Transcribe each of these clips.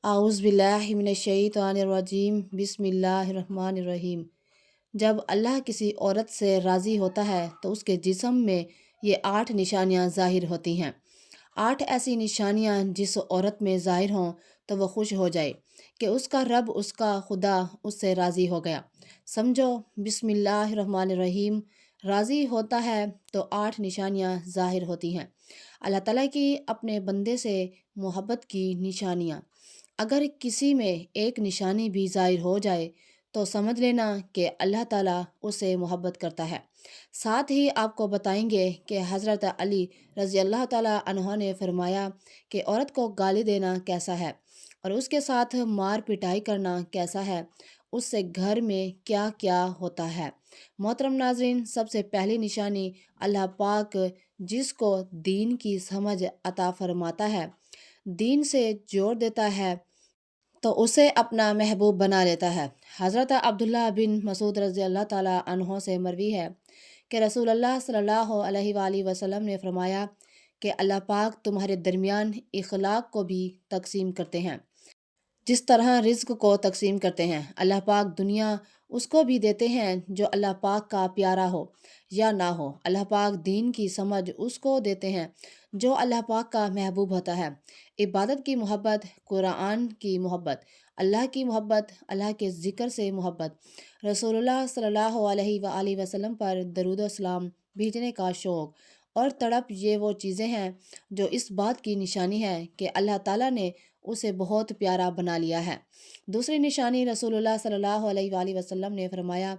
اعوذ باللہ من الشیطان الرجیم بسم اللہ الرحمن الرحیم۔ جب اللہ کسی عورت سے راضی ہوتا ہے تو اس کے جسم میں یہ 8 نشانیاں ظاہر ہوتی ہیں۔ 8 ایسی نشانیاں جس عورت میں ظاہر ہوں تو وہ خوش ہو جائے کہ اس کا رب، اس کا خدا اس سے راضی ہو گیا۔ سمجھو، بسم اللہ الرحمن الرحیم راضی ہوتا ہے تو 8 نشانیاں ظاہر ہوتی ہیں۔ اللہ تعالیٰ کی اپنے بندے سے محبت کی نشانیاں۔ اگر کسی میں ایک نشانی بھی ظاہر ہو جائے تو سمجھ لینا کہ اللہ تعالیٰ اس سے محبت کرتا ہے۔ ساتھ ہی آپ کو بتائیں گے کہ حضرت علی رضی اللہ تعالیٰ عنہ نے فرمایا کہ عورت کو گالی دینا کیسا ہے اور اس کے ساتھ مار پٹائی کرنا کیسا ہے، اس سے گھر میں کیا کیا ہوتا ہے۔ محترم ناظرین، سب سے پہلی نشانی اللہ پاک جس کو دین کی سمجھ عطا فرماتا ہے، دین سے جوڑ دیتا ہے تو اسے اپنا محبوب بنا لیتا ہے۔ حضرت عبداللہ بن مسعود رضی اللہ تعالیٰ عنہ سے مروی ہے کہ رسول اللہ صلی اللہ علیہ وآلہ وسلم نے فرمایا کہ اللہ پاک تمہارے درمیان اخلاق کو بھی تقسیم کرتے ہیں، جس طرح رزق کو تقسیم کرتے ہیں۔ اللہ پاک دنیا اس کو بھی دیتے ہیں جو اللہ پاک کا پیارا ہو یا نہ ہو۔ اللہ پاک دین کی سمجھ اس کو دیتے ہیں جو اللہ پاک کا محبوب ہوتا ہے۔ عبادت کی محبت، قرآن کی محبت، اللہ کی محبت، اللہ کے ذکر سے محبت، رسول اللہ صلی اللہ علیہ وآلہ وسلم پر درود و سلام بھیجنے کا شوق اور تڑپ، یہ وہ چیزیں ہیں جو اس بات کی نشانی ہے کہ اللہ تعالیٰ نے اسے بہت پیارا بنا لیا ہے۔ دوسری نشانی، رسول اللہ صلی اللہ علیہ وآلہ وسلم نے فرمایا،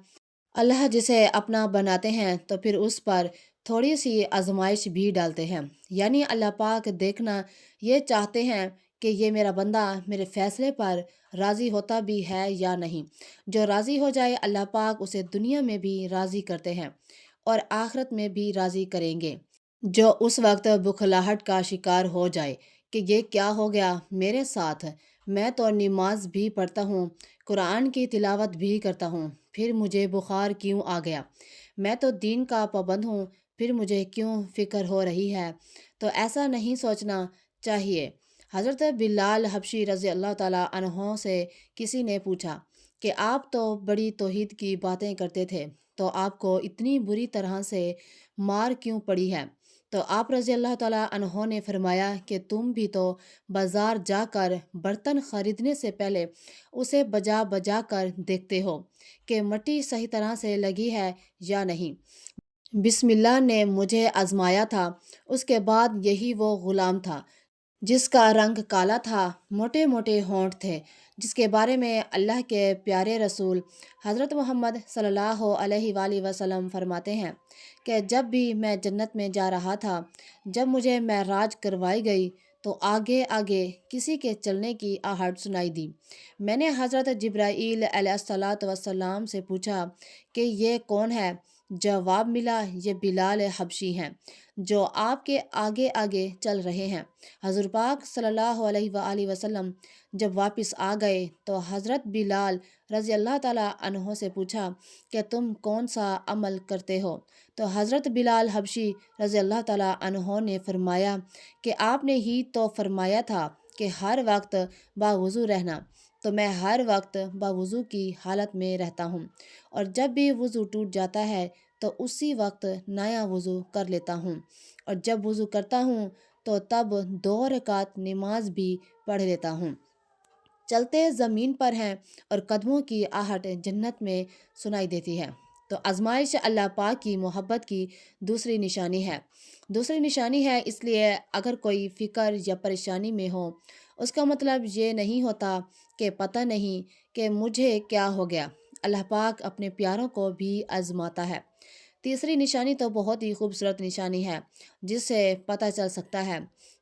اللہ جسے اپنا بناتے ہیں تو پھر اس پر تھوڑی سی آزمائش بھی ڈالتے ہیں، یعنی اللہ پاک دیکھنا یہ چاہتے ہیں کہ یہ میرا بندہ میرے فیصلے پر راضی ہوتا بھی ہے یا نہیں۔ جو راضی ہو جائے اللہ پاک اسے دنیا میں بھی راضی کرتے ہیں اور آخرت میں بھی راضی کریں گے۔ جو اس وقت بخلاہٹ کا شکار ہو جائے کہ یہ کیا ہو گیا میرے ساتھ، میں تو نماز بھی پڑھتا ہوں، قرآن کی تلاوت بھی کرتا ہوں، پھر مجھے بخار کیوں آ گیا، میں تو دین کا پابند ہوں، پھر مجھے کیوں فکر ہو رہی ہے، تو ایسا نہیں سوچنا چاہیے۔ حضرت بلال حبشی رضی اللہ تعالیٰ عنہ سے کسی نے پوچھا کہ آپ تو بڑی توحید کی باتیں کرتے تھے، تو آپ کو اتنی بری طرح سے مار کیوں پڑی ہے؟ تو آپ رضی اللہ تعالیٰ عنہ نے فرمایا کہ تم بھی تو بازار جا کر برتن خریدنے سے پہلے اسے بجا بجا کر دیکھتے ہو کہ مٹی صحیح طرح سے لگی ہے یا نہیں۔ بسم اللہ نے مجھے آزمایا تھا، اس کے بعد یہی وہ غلام تھا جس کا رنگ کالا تھا، موٹے موٹے ہونٹ تھے، جس کے بارے میں اللہ کے پیارے رسول حضرت محمد صلی اللہ علیہ وآلہ وسلم فرماتے ہیں کہ جب بھی میں جنت میں جا رہا تھا، جب مجھے معراج کروائی گئی تو آگے آگے کسی کے چلنے کی آہٹ سنائی دی۔ میں نے حضرت جبرائیل علیہ الصلاۃ والسلام سے پوچھا کہ یہ کون ہے؟ جواب ملا، یہ بلال حبشی ہیں جو آپ کے آگے آگے چل رہے ہیں۔ حضور پاک صلی اللہ علیہ وآلہ وسلم جب واپس آ گئے تو حضرت بلال رضی اللہ تعالیٰ عنہ سے پوچھا کہ تم کون سا عمل کرتے ہو؟ تو حضرت بلال حبشی رضی اللہ تعالیٰ عنہ نے فرمایا کہ آپ نے ہی تو فرمایا تھا کہ ہر وقت باوضو رہنا، تو میں ہر وقت باوضو کی حالت میں رہتا ہوں، اور جب بھی وضو ٹوٹ جاتا ہے تو اسی وقت نیا وضو کر لیتا ہوں، اور جب وضو کرتا ہوں تو تب 2 رکعت نماز بھی پڑھ لیتا ہوں۔ چلتے زمین پر ہیں اور قدموں کی آہٹ جنت میں سنائی دیتی ہے۔ تو آزمائش اللہ پاک کی محبت کی دوسری نشانی ہے۔ دوسری نشانی ہے اس لیے اگر کوئی فکر یا پریشانی میں ہو، اس کا مطلب یہ نہیں ہوتا کہ پتہ نہیں کہ مجھے کیا ہو گیا۔ اللہ پاک اپنے پیاروں کو بھی آزماتا ہے۔ تیسری نشانی تو بہت ہی خوبصورت نشانی ہے، جس سے پتہ چل سکتا ہے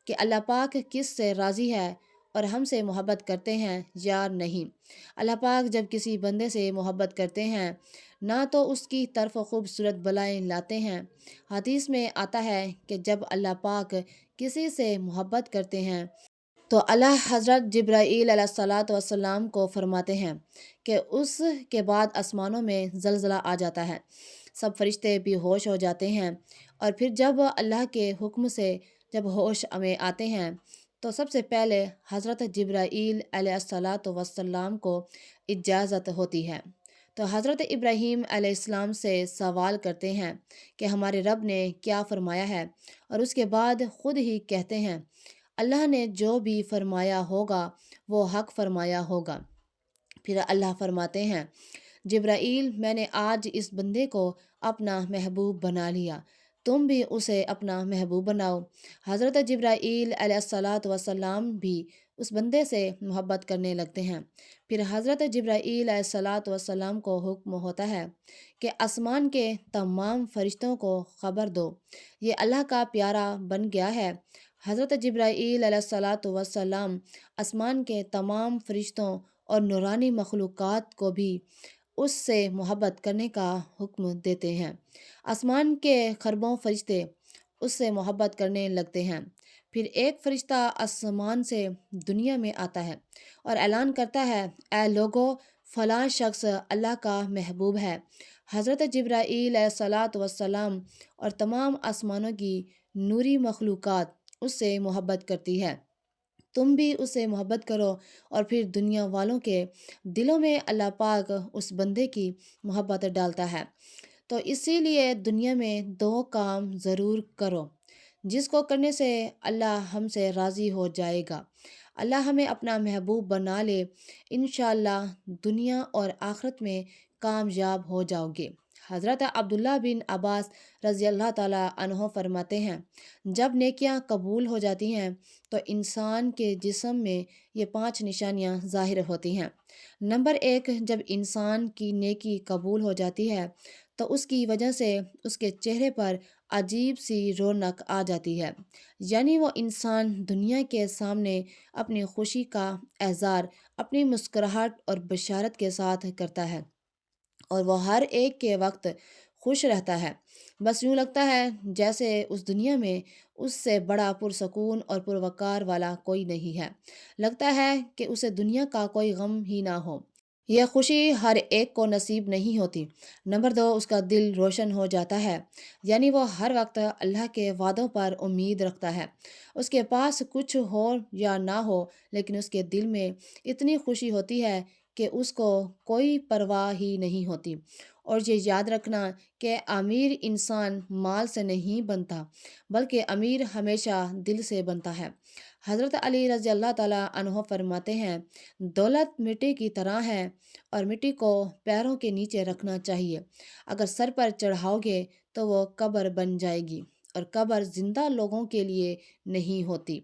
کہ اللہ پاک کس سے راضی ہے اور ہم سے محبت کرتے ہیں یا نہیں۔ اللہ پاک جب کسی بندے سے محبت کرتے ہیں نہ تو اس کی طرف خوبصورت بلائیں لاتے ہیں۔ حدیث میں آتا ہے کہ جب اللہ پاک کسی سے محبت کرتے ہیں تو اللہ حضرت جبرائیل علیہ الصلاۃ والسلام کو فرماتے ہیں کہ اس کے بعد آسمانوں میں زلزلہ آ جاتا ہے، سب فرشتے بھی ہوش ہو جاتے ہیں، اور پھر جب اللہ کے حکم سے جب ہوش میں آتے ہیں تو سب سے پہلے حضرت جبرائیل علیہ الصلاۃ والسلام کو اجازت ہوتی ہے، تو حضرت ابراہیم علیہ السلام سے سوال کرتے ہیں کہ ہمارے رب نے کیا فرمایا ہے، اور اس کے بعد خود ہی کہتے ہیں اللہ نے جو بھی فرمایا ہوگا وہ حق فرمایا ہوگا۔ پھر اللہ فرماتے ہیں جبرائیل، میں نے آج اس بندے کو اپنا محبوب بنا لیا، تم بھی اسے اپنا محبوب بناؤ۔ حضرت جبرائیل علیہ الصلاۃ والسلام بھی اس بندے سے محبت کرنے لگتے ہیں۔ پھر حضرت جبرائیل علیہ الصلاۃ والسلام کو حکم ہوتا ہے کہ آسمان کے تمام فرشتوں کو خبر دو، یہ اللہ کا پیارا بن گیا ہے۔ حضرت جبرائیل علیہ الصلاۃ والسلام آسمان کے تمام فرشتوں اور نورانی مخلوقات کو بھی اس سے محبت کرنے کا حکم دیتے ہیں۔ آسمان کے خربوں فرشتے اس سے محبت کرنے لگتے ہیں۔ پھر ایک فرشتہ آسمان سے دنیا میں آتا ہے اور اعلان کرتا ہے اے لوگو، فلاں شخص اللہ کا محبوب ہے۔ حضرت جبرائیل علیہ الصلاۃ والسلام اور تمام آسمانوں کی نوری مخلوقات اس سے محبت کرتی ہے، تم بھی اس سے محبت کرو۔ اور پھر دنیا والوں کے دلوں میں اللہ پاک اس بندے کی محبت ڈالتا ہے۔ تو اسی لیے دنیا میں دو کام ضرور کرو جس کو کرنے سے اللہ ہم سے راضی ہو جائے گا، اللہ ہمیں اپنا محبوب بنا لے، انشاءاللہ دنیا اور آخرت میں کامیاب ہو جاؤ گے۔ حضرت عبداللہ بن عباس رضی اللہ تعالیٰ عنہ فرماتے ہیں جب نیکیاں قبول ہو جاتی ہیں تو انسان کے جسم میں یہ 5 نشانیاں ظاہر ہوتی ہیں۔ نمبر 1، جب انسان کی نیکی قبول ہو جاتی ہے تو اس کی وجہ سے اس کے چہرے پر عجیب سی رونق آ جاتی ہے، یعنی وہ انسان دنیا کے سامنے اپنی خوشی کا اظہار اپنی مسکراہٹ اور بشارت کے ساتھ کرتا ہے، اور وہ ہر ایک کے وقت خوش رہتا ہے۔ بس یوں لگتا ہے جیسے اس دنیا میں اس سے بڑا پرسکون اور پروقار والا کوئی نہیں ہے، لگتا ہے کہ اسے دنیا کا کوئی غم ہی نہ ہو۔ یہ خوشی ہر ایک کو نصیب نہیں ہوتی۔ نمبر 2، اس کا دل روشن ہو جاتا ہے، یعنی وہ ہر وقت اللہ کے وعدوں پر امید رکھتا ہے۔ اس کے پاس کچھ ہو یا نہ ہو لیکن اس کے دل میں اتنی خوشی ہوتی ہے کہ اس کو کوئی پرواہ ہی نہیں ہوتی۔ اور یہ یاد رکھنا کہ امیر انسان مال سے نہیں بنتا بلکہ امیر ہمیشہ دل سے بنتا ہے۔ حضرت علی رضی اللہ تعالیٰ عنہ فرماتے ہیں دولت مٹی کی طرح ہے اور مٹی کو پیروں کے نیچے رکھنا چاہیے، اگر سر پر چڑھاؤ گے تو وہ قبر بن جائے گی، اور قبر زندہ لوگوں کے لیے نہیں ہوتی۔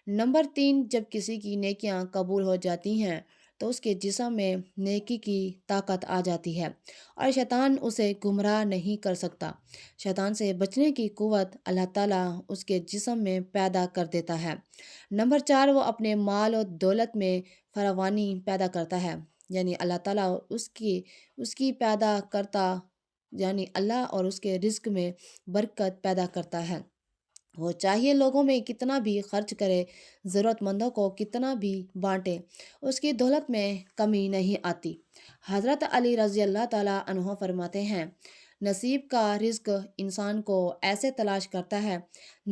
نمبر 3، جب کسی کی نیکیاں قبول ہو جاتی ہیں تو اس کے جسم میں نیکی کی طاقت آ جاتی ہے اور شیطان اسے گمراہ نہیں کر سکتا۔ شیطان سے بچنے کی قوت اللہ تعالیٰ اس کے جسم میں پیدا کر دیتا ہے۔ نمبر 4، وہ اپنے مال و دولت میں فراوانی پیدا کرتا ہے، یعنی اللہ تعالیٰ اس کی پیدا کرتا، یعنی اللہ اور اس کے رزق میں برکت پیدا کرتا ہے۔ وہ چاہیے لوگوں میں کتنا بھی خرچ کرے، ضرورت مندوں کو کتنا بھی بانٹے، اس کی دولت میں کمی نہیں آتی۔ حضرت علی رضی اللہ تعالیٰ عنہ فرماتے ہیں نصیب کا رزق انسان کو ایسے تلاش کرتا ہے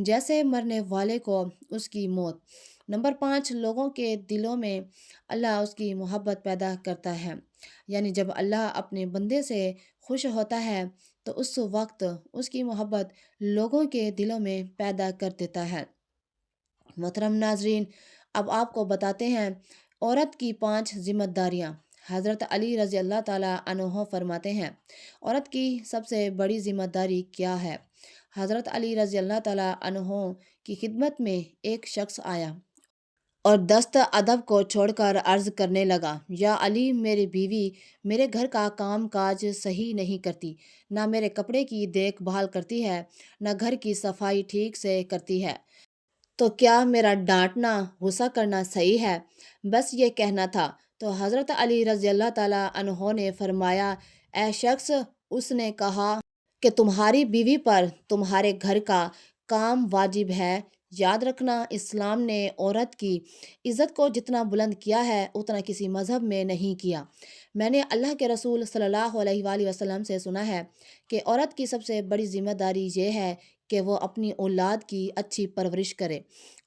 جیسے مرنے والے کو اس کی موت۔ نمبر 5، لوگوں کے دلوں میں اللہ اس کی محبت پیدا کرتا ہے، یعنی جب اللہ اپنے بندے سے خوش ہوتا ہے تو اس وقت اس کی محبت لوگوں کے دلوں میں پیدا کر دیتا ہے۔ محترم ناظرین، اب آپ کو بتاتے ہیں عورت کی 5 ذمہ داریاں۔ حضرت علی رضی اللہ تعالیٰ عنہ فرماتے ہیں عورت کی سب سے بڑی ذمہ داری کیا ہے؟ حضرت علی رضی اللہ تعالیٰ عنہ کی خدمت میں ایک شخص آیا اور دست ادب کو چھوڑ کر عرض کرنے لگا یا علی، میری بیوی میرے گھر کا کام کاج صحیح نہیں کرتی، نہ میرے کپڑے کی دیکھ بھال کرتی ہے، نہ گھر کی صفائی ٹھیک سے کرتی ہے، تو کیا میرا ڈانٹنا غصہ کرنا صحیح ہے؟ بس یہ کہنا تھا۔ تو حضرت علی رضی اللہ تعالیٰ عنہ نے فرمایا اے شخص، اس نے کہا کہ تمہاری بیوی پر تمہارے گھر کا کام واجب ہے۔ یاد رکھنا اسلام نے عورت کی عزت کو جتنا بلند کیا ہے اتنا کسی مذہب میں نہیں کیا۔ میں نے اللہ کے رسول صلی اللہ علیہ وآلہ وسلم سے سنا ہے کہ عورت کی سب سے بڑی ذمہ داری یہ ہے کہ وہ اپنی اولاد کی اچھی پرورش کرے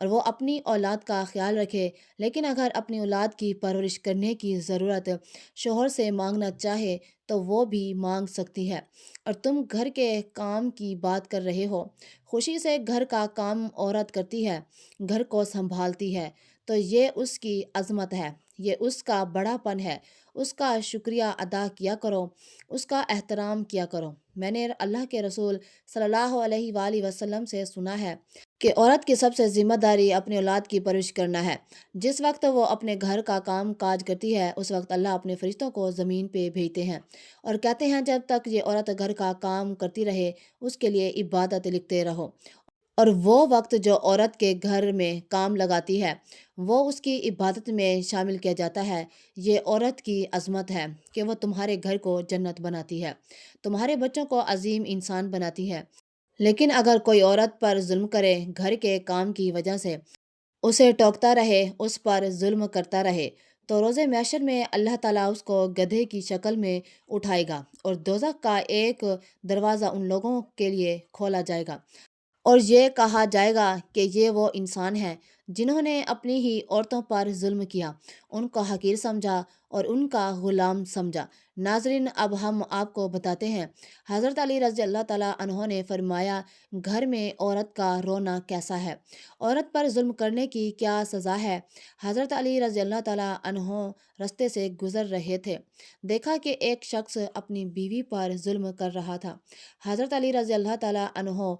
اور وہ اپنی اولاد کا خیال رکھے، لیکن اگر اپنی اولاد کی پرورش کرنے کی ضرورت شوہر سے مانگنا چاہے تو وہ بھی مانگ سکتی ہے۔ اور تم گھر کے کام کی بات کر رہے ہو، خوشی سے گھر کا کام عورت کرتی ہے، گھر کو سنبھالتی ہے، تو یہ اس کی عظمت ہے، یہ اس کا بڑا پن ہے۔ اس کا شکریہ ادا کیا کرو، اس کا احترام کیا کرو۔ میں نے اللہ کے رسول صلی اللہ علیہ وآلہ وسلم سے سنا ہے کہ عورت کی سب سے ذمہ داری اپنی اولاد کی پرورش کرنا ہے۔ جس وقت وہ اپنے گھر کا کام کاج کرتی ہے، اس وقت اللہ اپنے فرشتوں کو زمین پہ بھیجتے ہیں اور کہتے ہیں جب تک یہ عورت گھر کا کام کرتی رہے اس کے لیے عبادت لکھتے رہو۔ اور وہ وقت جو عورت کے گھر میں کام لگاتی ہے وہ اس کی عبادت میں شامل کیا جاتا ہے۔ یہ عورت کی عظمت ہے کہ وہ تمہارے گھر کو جنت بناتی ہے، تمہارے بچوں کو عظیم انسان بناتی ہے۔ لیکن اگر کوئی عورت پر ظلم کرے، گھر کے کام کی وجہ سے اسے ٹوکتا رہے، اس پر ظلم کرتا رہے، تو روز محشر میں اللہ تعالیٰ اس کو گدھے کی شکل میں اٹھائے گا اور دوزخ کا ایک دروازہ ان لوگوں کے لیے کھولا جائے گا اور یہ کہا جائے گا کہ یہ وہ انسان ہیں جنہوں نے اپنی ہی عورتوں پر ظلم کیا، ان کو حقیر سمجھا اور ان کا غلام سمجھا۔ ناظرین، اب ہم آپ کو بتاتے ہیں حضرت علی رضی اللہ تعالیٰ عنہ نے فرمایا گھر میں عورت کا رونا کیسا ہے، عورت پر ظلم کرنے کی کیا سزا ہے۔ حضرت علی رضی اللہ تعالیٰ عنہ رستے سے گزر رہے تھے، دیکھا کہ ایک شخص اپنی بیوی پر ظلم کر رہا تھا۔ حضرت علی رضی اللہ تعالیٰ عنہ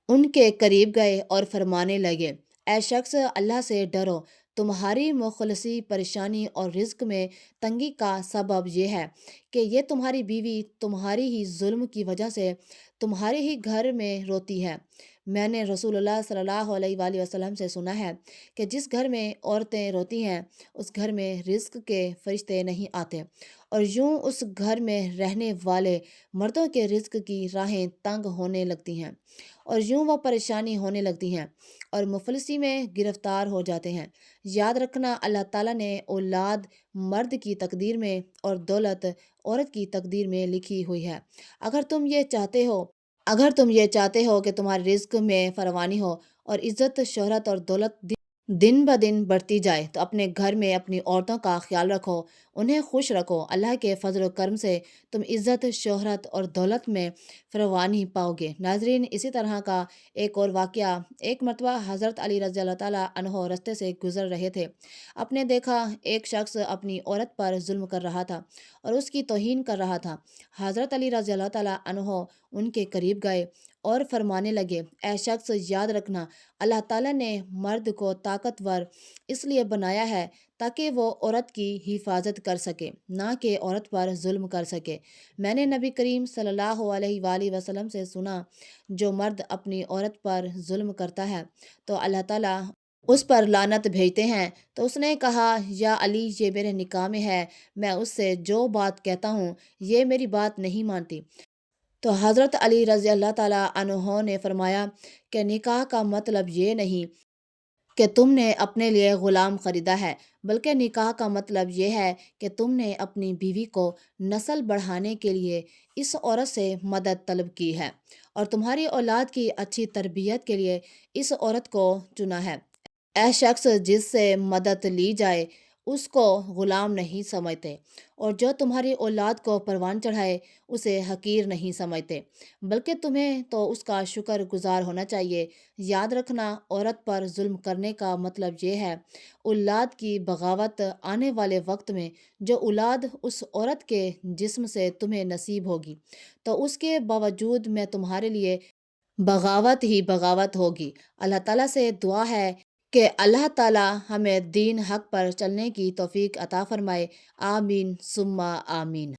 ان کے قریب گئے اور فرمانے لگے، اے شخص، اللہ سے ڈرو، تمہاری مخلصی، پریشانی اور رزق میں تنگی کا سبب یہ ہے کہ یہ تمہاری بیوی تمہاری ہی ظلم کی وجہ سے تمہارے ہی گھر میں روتی ہے۔ میں نے رسول اللہ صلی اللہ علیہ وآلہ وسلم سے سنا ہے کہ جس گھر میں عورتیں روتی ہیں اس گھر میں رزق کے فرشتے نہیں آتے، اور یوں اس گھر میں رہنے والے مردوں کے رزق کی راہیں تنگ ہونے لگتی ہیں اور یوں وہ پریشانی ہونے لگتی ہیں اور مفلسی میں گرفتار ہو جاتے ہیں۔ یاد رکھنا، اللہ تعالیٰ نے اولاد مرد کی تقدیر میں اور دولت عورت کی تقدیر میں لکھی ہوئی ہے۔ اگر تم یہ چاہتے ہو کہ تمہارے رزق میں فراوانی ہو اور عزت، شہرت اور دولت دن بدن بڑھتی جائے تو اپنے گھر میں اپنی عورتوں کا خیال رکھو، انہیں خوش رکھو۔ اللہ کے فضل و کرم سے تم عزت، شہرت اور دولت میں فراوانی پاؤ گے۔ ناظرین، اسی طرح کا ایک اور واقعہ، ایک مرتبہ حضرت علی رضی اللہ تعالیٰ عنہ رستے سے گزر رہے تھے۔ آپ نے دیکھا ایک شخص اپنی عورت پر ظلم کر رہا تھا اور اس کی توہین کر رہا تھا۔ حضرت علی رضی اللہ تعالیٰ عنہ ان کے قریب گئے اور فرمانے لگے، اے شخص، یاد رکھنا، اللہ تعالیٰ نے مرد کو طاقتور اس لیے بنایا ہے تاکہ وہ عورت کی حفاظت کر سکے، نہ کہ عورت پر ظلم کر سکے۔ میں نے نبی کریم صلی اللہ علیہ وآلہ وسلم سے سنا، جو مرد اپنی عورت پر ظلم کرتا ہے تو اللہ تعالیٰ اس پر لعنت بھیجتے ہیں۔ تو اس نے کہا، یا علی، یہ میرے نکاح میں ہے، میں اس سے جو بات کہتا ہوں یہ میری بات نہیں مانتی۔ تو حضرت علی رضی اللہ تعالیٰ عنہ نے فرمایا کہ نکاح کا مطلب یہ نہیں کہ تم نے اپنے لیے غلام خریدا ہے، بلکہ نکاح کا مطلب یہ ہے کہ تم نے اپنی بیوی کو نسل بڑھانے کے لیے اس عورت سے مدد طلب کی ہے اور تمہاری اولاد کی اچھی تربیت کے لیے اس عورت کو چنا ہے۔ اے شخص، جس سے مدد لی جائے اس کو غلام نہیں سمجھتے، اور جو تمہاری اولاد کو پروان چڑھائے اسے حقیر نہیں سمجھتے، بلکہ تمہیں تو اس کا شکر گزار ہونا چاہیے۔ یاد رکھنا، عورت پر ظلم کرنے کا مطلب یہ ہے اولاد کی بغاوت۔ آنے والے وقت میں جو اولاد اس عورت کے جسم سے تمہیں نصیب ہوگی تو اس کے باوجود میں تمہارے لیے بغاوت ہی بغاوت ہوگی۔ اللہ تعالیٰ سے دعا ہے کہ اللہ تعالیٰ ہمیں دین حق پر چلنے کی توفیق عطا فرمائے۔ آمین ثم آمین۔